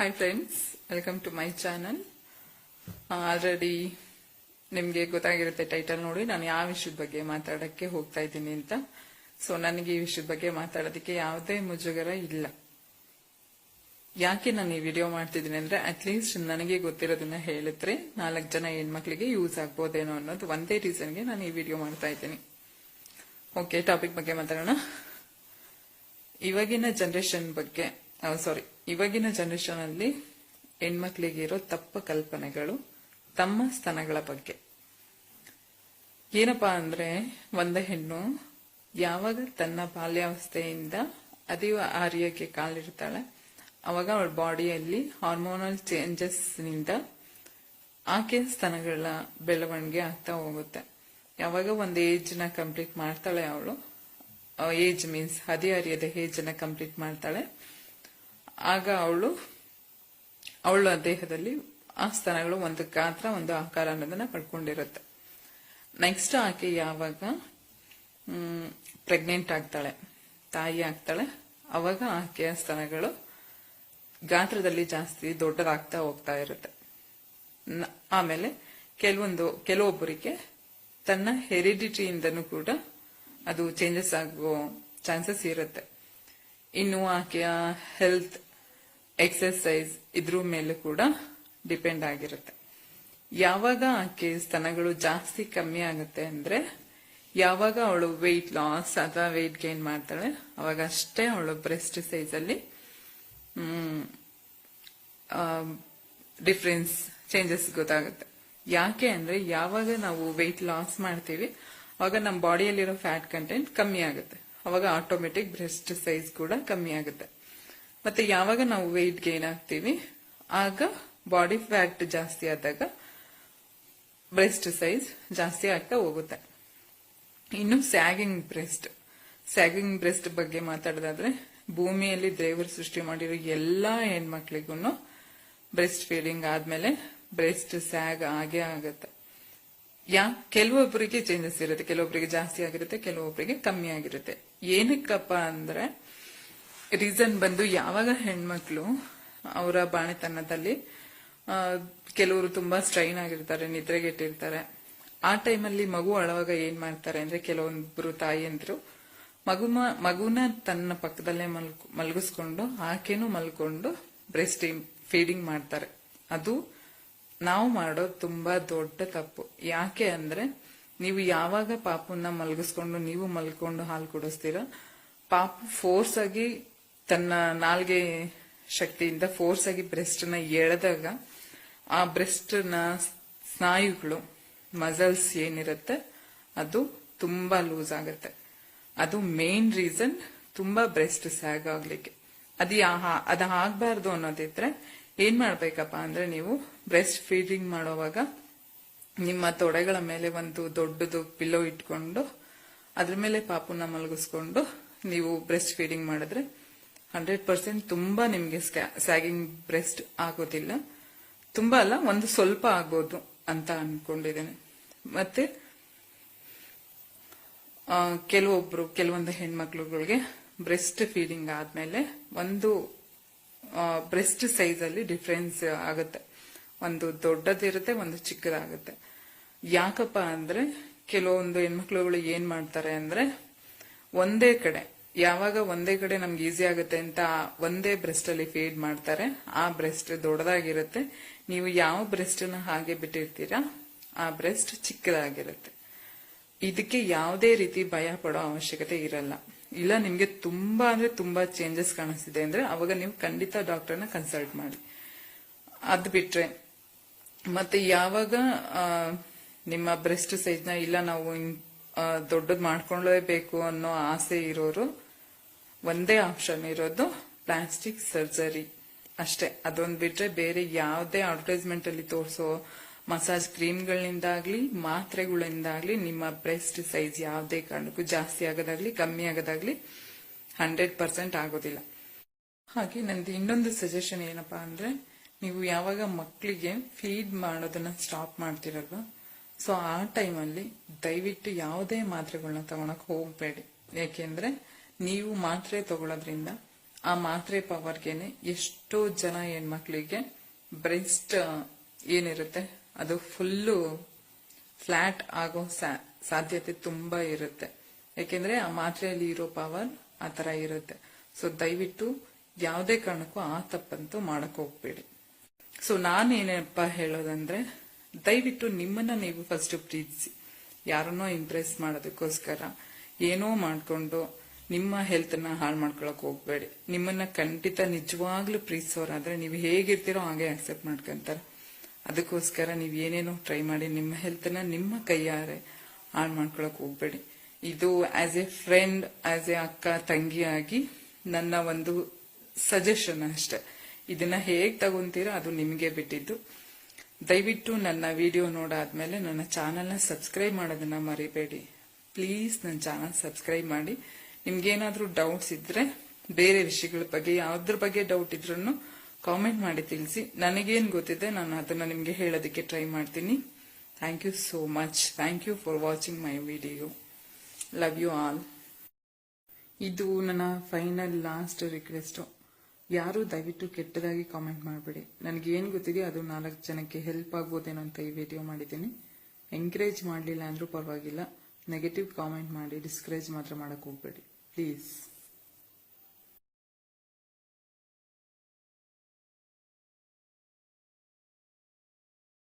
Hi friends, welcome to my channel. Already ನಿಮಗೆ ಗೊತ್ತಾಗಿರುತ್ತೆ title ನೋಡಿ ನಾನು ಯಾವ ವಿಷಯದ ಬಗ್ಗೆ ಮಾತಾಡಕ್ಕೆ ಹೋಗ್ತಾ ಇದ್ದೀನಿ ಅಂತ. ಸೊ ನನಗೆ ಈ ವಿಷಯದ ಬಗ್ಗೆ ಮಾತಾಡೋದಕ್ಕೆ ಯಾವುದೇ ಮುಜುಗರ ಇಲ್ಲ. ಯಾಕೆ ನಾನು ಈ ವಿಡಿಯೋ ಮಾಡ್ತಿದ್ದೀನಿ ಅಂದ್ರೆ ಅಟ್ಲೀಸ್ಟ್ ನನಗೆ ಗೊತ್ತಿರೋದನ್ನ ಹೇಳಿದ್ರೆ 4 ಜನ ಹೆಣ್ಮಕ್ಳಿಗೆ ಯೂಸ್ ಆಗ್ಬೋದೇನೋ ಅನ್ನೋದು ಒಂದೇ ರೀಸನ್ಗೆ ನಾನು ಈ ವಿಡಿಯೋ ಮಾಡ್ತಾ ಇದ್ದೀನಿ. ಓಕೆ, ಟಾಪಿಕ್ ಬಗ್ಗೆ ಮಾತಾಡೋಣ. ಇವಾಗಿನ ಜನರೇಷನ್ ಅಲ್ಲಿ ಹೆಣ್ಮಕ್ಳಿಗೆ ಇರೋ ತಪ್ಪು ಕಲ್ಪನೆಗಳು ತಮ್ಮ ಸ್ತನಗಳ ಬಗ್ಗೆ. ಏನಪ್ಪಾ ಅಂದ್ರೆ, ಒಂದು ಹೆಣ್ಣು ಯಾವಾಗ ತನ್ನ ಬಾಲ್ಯಾವಸ್ಥೆಯಿಂದ ಅತೀವ ಆರ್ಯಕ್ಕೆ ಕಾಲಿಡ್ತಾಳೆ ಅವಾಗ ಅವಳ ಬಾಡಿಯಲ್ಲಿ ಹಾರ್ಮೋನಲ್ ಚೇಂಜಸ್ ನಿಂದ ಆಕೆ ಸ್ತನಗಳ ಬೆಳವಣಿಗೆ ಆಗ್ತಾ ಹೋಗುತ್ತೆ. ಯಾವಾಗ ಒಂದು ಏಜ್ ನ ಕಂಪ್ಲೀಟ್ ಮಾಡ್ತಾಳೆ ಅವಳು, ಏಜ್ ಮೀನ್ಸ್ ಹದಿಹರಿಯದ ಏಜ್ ನ ಕಂಪ್ಲೀಟ್ ಮಾಡ್ತಾಳೆ, ಆಗ ಅವಳ ದೇಹದಲ್ಲಿ ಆ ಸ್ತನಗಳು ಒಂದು ಗಾತ್ರ ಒಂದು ಆಕಾರ ಅನ್ನೋದನ್ನ ಪಡ್ಕೊಂಡಿರುತ್ತೆ. ನೆಕ್ಸ್ಟ್ ಆಕೆ ಯಾವಾಗ ಪ್ರೆಗ್ನೆಂಟ್ ಆಗ್ತಾಳೆ, ತಾಯಿ ಆಗ್ತಾಳೆ, ಅವಾಗ ಆಕೆಯ ಸ್ತನಗಳು ಗಾತ್ರದಲ್ಲಿ ಜಾಸ್ತಿ ದೊಡ್ಡದಾಗ್ತಾ ಹೋಗ್ತಾ ಇರುತ್ತೆ. ಆಮೇಲೆ ಕೆಲವೊಬ್ಬರಿಗೆ ತನ್ನ ಹೆರಿಡಿಟಿಯಿಂದನೂ ಕೂಡ ಅದು ಚೇಂಜಸ್ ಆಗೋ ಚಾನ್ಸಸ್ ಇರುತ್ತೆ. ಇನ್ನು ಆಕೆಯ ಹೆಲ್ತ್, ಎಕ್ಸರ್ಸೈಸ್ ಇದ್ರ ಮೇಲೆ ಕೂಡ ಡಿಪೆಂಡ್ ಆಗಿರುತ್ತೆ. ಯಾವಾಗ ಆಕೆ ಸ್ತನಗಳು ಜಾಸ್ತಿ ಕಮ್ಮಿ ಆಗುತ್ತೆ ಅಂದ್ರೆ ಯಾವಾಗ ಅವಳು ವೆಯ್ಟ್ ಲಾಸ್ ಅಥವಾ ವೆಯ್ಟ್ ಗೇನ್ ಮಾಡ್ತಾಳೆ ಅವಾಗ ಅಷ್ಟೇ ಅವಳು ಬ್ರೆಸ್ಟ್ ಸೈಜ್ ಅಲ್ಲಿ ಡಿಫ್ರೆನ್ಸ್ ಚೇಂಜಸ್ ಗೊತ್ತಾಗುತ್ತೆ. ಯಾಕೆ ಅಂದ್ರೆ ಯಾವಾಗ ನಾವು ವೆಯ್ಟ್ ಲಾಸ್ ಮಾಡ್ತೀವಿ ಅವಾಗ ನಮ್ಮ ಬಾಡಿಯಲ್ಲಿರೋ ಫ್ಯಾಟ್ ಕಂಟೆಂಟ್ ಕಮ್ಮಿ ಆಗುತ್ತೆ, ಅವಾಗ ಆಟೋಮೆಟಿಕ್ ಬ್ರೆಸ್ಟ್ ಸೈಜ್ ಕೂಡ ಕಮ್ಮಿ ಆಗುತ್ತೆ. ಮತ್ತೆ ಯಾವಾಗ ನಾವು ವೆಯ್ಟ್ ಗೇನ್ ಆಗ್ತೀವಿ ಆಗ ಬಾಡಿ ಫ್ಯಾಟ್ ಜಾಸ್ತಿ ಆದಾಗ ಬ್ರೆಸ್ಟ್ ಸೈಜ್ ಜಾಸ್ತಿ ಆಗ್ತಾ ಹೋಗುತ್ತೆ. ಇನ್ನು ಸ್ಯಾಗಿಂಗ್ ಬ್ರೆಸ್ಟ್ ಬಗ್ಗೆ ಮಾತಾಡೋದಾದ್ರೆ, ಭೂಮಿಯಲ್ಲಿ ದೇವರು ಸೃಷ್ಟಿ ಮಾಡಿರೋ ಎಲ್ಲಾ ಹೆಣ್ಮಕ್ಳಿಗೂ ಬ್ರೆಸ್ಟ್ ಫೀಡಿಂಗ್ ಆದ್ಮೇಲೆ ಬ್ರೆಸ್ಟ್ ಸ್ಯಾಗ್ ಆಗೇ ಆಗುತ್ತೆ. ಕೆಲವೊಬ್ಬರಿಗೆ ಚೇಂಜಸ್ ಇರುತ್ತೆ, ಕೆಲವೊಬ್ಬರಿಗೆ ಜಾಸ್ತಿ ಆಗಿರುತ್ತೆ, ಕೆಲವೊಬ್ಬರಿಗೆ ಕಮ್ಮಿ ಆಗಿರುತ್ತೆ. ಏನಕ್ಕಪ್ಪ ಅಂದ್ರೆ ರೀಸನ್ ಬಂದು ಯಾವಾಗ ಹೆಣ್ಮಕ್ಳು ಅವರ ಬಾಣೆತನದಲ್ಲಿ ಕೆಲವರು ತುಂಬಾ ಸ್ಟ್ರೈನ್ ಆಗಿರ್ತಾರೆ, ನಿದ್ರೆಗೆಟ್ಟಿರ್ತಾರೆ, ಆ ಟೈಮಲ್ಲಿ ಮಗು ಅಳುವಾಗ ಏನ್ ಮಾಡ್ತಾರೆ ಅಂದ್ರೆ ಕೆಲವೊಬ್ಬರು ತಾಯಿಯಂದ್ರು ಮಗುನ ತನ್ನ ಪಕ್ಕದಲ್ಲೇ ಮಲಗಿಸ್ಕೊಂಡು ಆಕೆನೂ ಮಲ್ಕೊಂಡು ಬ್ರೆಸ್ಟ್ ಫೀಡಿಂಗ್ ಮಾಡ್ತಾರೆ. ಅದು ನಾವು ಮಾಡೋದು ತುಂಬಾ ದೊಡ್ಡ ತಪ್ಪು. ಯಾಕೆ ಅಂದ್ರೆ ನೀವು ಯಾವಾಗ ಪಾಪುನ ಮಲಗಿಸ್ಕೊಂಡು ನೀವು ಮಲ್ಕೊಂಡು ಹಾಲು ಕುಡಿಸ್ತೀರ, ಪಾಪು ಫೋರ್ಸ್ ಆಗಿ ತನ್ನ ನಾಲ್ಗೆ ಶಕ್ತಿಯಿಂದ ಫೋರ್ಸ್ ಆಗಿ ಬ್ರೆಸ್ಟ್ ನ ಎಳೆದಾಗ ಆ ಬ್ರೆಸ್ಟ್ ನ ಸ್ನಾಯುಗಳು ಮಸಲ್ಸ್ ಏನಿರುತ್ತೆ ಅದು ತುಂಬಾ ಲೂಸ್ ಆಗುತ್ತೆ. ಅದು ಮೇನ್ ರೀಸನ್ ತುಂಬಾ ಬ್ರೆಸ್ಟ್ ಸ್ಯಾಗ್ ಆಗ್ಲಿಕ್ಕೆ. ಅದು ಆಗ್ಬಾರ್ದು ಅನ್ನೋದಿದ್ರೆ ಏನ್ ಮಾಡ್ಬೇಕಪ್ಪ ಅಂದ್ರೆ, ನೀವು ಬ್ರೆಸ್ಟ್ ಫೀಡಿಂಗ್ ಮಾಡೋವಾಗ ನಿಮ್ಮ ತೊಡೆಗಳ ಮೇಲೆ ಒಂದು ದೊಡ್ಡದು ಪಿಲ್ಲೋ ಇಟ್ಕೊಂಡು ಅದ್ರ ಮೇಲೆ ಪಾಪುನ ಮಲಗಿಸ್ಕೊಂಡು ನೀವು ಬ್ರೆಸ್ಟ್ ಫೀಡಿಂಗ್ ಮಾಡಿದ್ರೆ 100% ತುಂಬಾ ನಿಮ್ಗೆ ಸ್ಯಾಗಿಂಗ್ ಬ್ರೆಸ್ಟ್ ಆಗೋದಿಲ್ಲ. ತುಂಬಾ ಅಲ್ಲ, ಒಂದು ಸ್ವಲ್ಪ ಆಗ್ಬೋದು ಅಂತ ಅನ್ಕೊಂಡಿದ್ದೇನೆ. ಮತ್ತೆ ಕೆಲವೊಂದು ಹೆಣ್ಮಕ್ಳುಗಳಿಗೆ ಬ್ರೆಸ್ಟ್ ಫೀಡಿಂಗ್ ಆದ್ಮೇಲೆ ಒಂದು ಬ್ರೆಸ್ಟ್ ಸೈಜ್ ಅಲ್ಲಿ ಡಿಫ್ರೆನ್ಸ್ ಆಗುತ್ತೆ. ಒಂದು ದೊಡ್ಡದಿರುತ್ತೆ, ಒಂದು ಚಿಕ್ಕದಾಗುತ್ತೆ. ಯಾಕಪ್ಪ ಅಂದ್ರೆ ಕೆಲವೊಂದು ಹೆಣ್ಮಕ್ಳುಗಳು ಏನ್ ಮಾಡ್ತಾರೆ ಅಂದ್ರೆ ಯಾವಾಗ ಒಂದೇ ಕಡೆ ನಮ್ಗೆ ಈಸಿ ಆಗುತ್ತೆ ಅಂತ ಒಂದೇ ಬ್ರೆಸ್ಟ್ ಅಲ್ಲಿ ಫೀಡ್ ಮಾಡ್ತಾರೆ. ಆ ಬ್ರೆಸ್ಟ್ ದೊಡ್ಡದಾಗಿರುತ್ತೆ. ನೀವು ಯಾವ ಬ್ರೆಸ್ಟ್ ನ ಹಾಗೆ ಬಿಟ್ಟಿರ್ತೀರಾ ಆ ಬ್ರೆಸ್ಟ್ ಚಿಕ್ಕದಾಗಿರುತ್ತೆ. ಇದಕ್ಕೆ ಯಾವುದೇ ರೀತಿ ಭಯ ಪಡೋ ಅವಶ್ಯಕತೆ ಇರಲ್ಲ. ಇಲ್ಲ ನಿಮ್ಗೆ ತುಂಬಾ ಅಂದ್ರೆ ತುಂಬಾ ಚೇಂಜಸ್ ಕಾಣಿಸ್ತಿದೆ ಅಂದ್ರೆ ಅವಾಗ ನೀವು ಖಂಡಿತ ಡಾಕ್ಟರ್ನ ಕನ್ಸಲ್ಟ್ ಮಾಡಿ. ಅದ್ ಬಿಟ್ರೆ ಮತ್ತೆ ಯಾವಾಗ ನಿಮ್ಮ ಬ್ರೆಸ್ಟ್ ಸೈಜ್ ನ ಇಲ್ಲ ನಾವು ದೊಡ್ಡದ್ ಮಾಡ್ಕೊಳ್ಳೇಬೇಕು ಅನ್ನೋ ಆಸೆ ಇರೋರು ಒಂದೇ ಆಪ್ಷನ್ ಇರೋದು ಪ್ಲಾಸ್ಟಿಕ್ ಸರ್ಜರಿ ಅಷ್ಟೇ. ಅದೊಂದ್ ಬಿಟ್ರೆ ಬೇರೆ ಯಾವುದೇ ಅಡ್ವರ್ಟೈಸ್ಮೆಂಟ್ ಅಲ್ಲಿ ತೋರಿಸೋ ಮಸಾಜ್ ಕ್ರೀಮ್ಗಳಿಂದಾಗ್ಲಿ ಮಾತ್ರೆಗಳಿಂದಾಗ್ಲಿ ನಿಮ್ಮ ಬ್ರೆಸ್ಟ್ ಸೈಜ್ ಯಾವುದೇ ಕಾರಣಕ್ಕೂ ಜಾಸ್ತಿ ಆಗೋದಾಗ್ಲಿ ಕಮ್ಮಿ ಆಗೋದಾಗ್ಲಿ 100% ಆಗೋದಿಲ್ಲ. ಹಾಗೆ ನಂದು ಇನ್ನೊಂದು ಸಜೆಷನ್ ಏನಪ್ಪಾ ಅಂದ್ರೆ, ನೀವು ಯಾವಾಗ ಮಕ್ಕಳಿಗೆ ಫೀಡ್ ಮಾಡೋದನ್ನ ಸ್ಟಾಪ್ ಮಾಡ್ತಿರಲ್ವ, ಸೊ ಆ ಟೈಮಲ್ಲಿ ದಯವಿಟ್ಟು ಯಾವುದೇ ಮಾತ್ರೆಗಳನ್ನ ತಗೊಳಕ್ ಹೋಗ್ಬೇಡಿ. ಯಾಕೆಂದ್ರೆ ನೀವು ಮಾತ್ರೆ ತಗೊಳ್ಳೋದ್ರಿಂದ ಆ ಮಾತ್ರೆ ಪವರ್ಗೆನೆ ಎಷ್ಟೋ ಜನ ಹೆಣ್ಮಕ್ಳಿಗೆ ಬ್ರೆಸ್ಟ್ ಏನಿರುತ್ತೆ ಅದು ಫುಲ್ಲು ಫ್ಲಾಟ್ ಆಗೋ ಸಾಧ್ಯತೆ ತುಂಬಾ ಇರುತ್ತೆ. ಯಾಕೆಂದ್ರೆ ಆ ಮಾತ್ರೆಯಲ್ಲಿ ಇರೋ ಪವರ್ ಆ ತರ ಇರುತ್ತೆ. ಸೊ ದಯವಿಟ್ಟು ಯಾವುದೇ ಕಾರಣಕ್ಕೂ ಆ ತಪ್ಪಂತೂ ಮಾಡಕ್ ಹೋಗ್ಬೇಡಿ. ಸೊ ನಾನೇನಪ್ಪ ಹೇಳೋದಂದ್ರೆ, ದಯವಿಟ್ಟು ನಿಮ್ಮನ್ನ ನೀವು ಫಸ್ಟ್ ಪ್ರೀತಿಸಿ. ಯಾರನ್ನೋ ಇಂಪ್ರೆಸ್ ಮಾಡೋದಕ್ಕೋಸ್ಕರ ಏನೋ ಮಾಡ್ಕೊಂಡು ನಿಮ್ಮ ಹೆಲ್ತ್ ನ ಹಾಳು ಮಾಡ್ಕೊಳಕ್ ಹೋಗ್ಬೇಡಿ. ನಿಮ್ಮನ್ನ ಖಂಡಿತ ನಿಜವಾಗ್ಲೂ ಪ್ರೀತಿಸೋರಾದ್ರೆ ನೀವು ಹೇಗಿರ್ತೀರೋ ಹಾಗೆ ಆಕ್ಸೆಪ್ಟ್ ಮಾಡ್ಕೊಂತಾರೆ. ಅದಕ್ಕೋಸ್ಕರ ನೀವು ಏನೇನೋ ಟ್ರೈ ಮಾಡಿ ನಿಮ್ಮ ಹೆಲ್ತ್ ನ ನಿಮ್ಮ ಕೈಯಾರೆ ಹಾಳು ಮಾಡ್ಕೊಳಕ್ ಹೋಗ್ಬೇಡಿ. ಇದು as A friend, as A ಅಕ್ಕ ತಂಗಿಯಾಗಿ ನನ್ನ ಒಂದು ಸಜೆಷನ್ ಅಷ್ಟೆ. ಇದನ್ನ ಹೇಗ್ ತಗೊಂತೀರಾ ಅದು ನಿಮಗೆ ಬಿಟ್ಟಿದ್ದು. ದಯವಿಟ್ಟು ನನ್ನ ವಿಡಿಯೋ ನೋಡಾದ್ಮೇಲೆ ನನ್ನ ಚಾನೆಲ್ನ ಸಬ್ಸ್ಕ್ರೈಬ್ ಮಾಡೋದನ್ನ ಮರಿಬೇಡಿ. ಪ್ಲೀಸ್ ನನ್ನ ಚಾನಲ್ ಸಬ್ಸ್ಕ್ರೈಬ್ ಮಾಡಿ. ನಿಮ್ಗೇನಾದ್ರೂ ಡೌಟ್ಸ್ ಇದ್ರೆ, ಬೇರೆ ವಿಷಯಗಳ ಬಗ್ಗೆ ಯಾವ್ದ್ರ ಬಗ್ಗೆ ಡೌಟ್ ಇದ್ರೂ ಕಾಮೆಂಟ್ ಮಾಡಿ ತಿಳಿಸಿ. ನನಗೇನ್ ಗೊತ್ತಿದೆ ನಾನು ಅದನ್ನ ನಿಮ್ಗೆ ಹೇಳೋದಕ್ಕೆ ಟ್ರೈ ಮಾಡ್ತೀನಿ. Thank you so much. Thank you for watching my video. Love you all. ಇದು ನನ್ನ ಫೈನಲ್ ಲಾಸ್ಟ್ ರಿಕ್ವೆಸ್ಟ್. ಯಾರು ದಯವಿಟ್ಟು ಕೆಟ್ಟದಾಗಿ ಕಾಮೆಂಟ್ ಮಾಡಬೇಡಿ. ನನಗೆ ಏನ್ ಗೊತ್ತಿದೆಯೋ ಅದು 4 ಜನಕ್ಕೆ ಹೆಲ್ಪ್ ಆಗ್ಬೋದೇನೋ ಅಂತ ಈ ವಿಡಿಯೋ ಮಾಡಿದ್ದೀನಿ. ಎಂಕರೇಜ್ ಮಾಡಲಿಲ್ಲ ಅಂದ್ರೂ ಪರವಾಗಿಲ್ಲ, ನೆಗೆಟಿವ್ ಕಾಮೆಂಟ್ ಮಾಡಿ ಡಿಸ್ಕರೇಜ್ ಮಾತ್ರ ಮಾಡಕ್ ಹೋಗ್ಬೇಡಿ ಪ್ಲೀಸ್.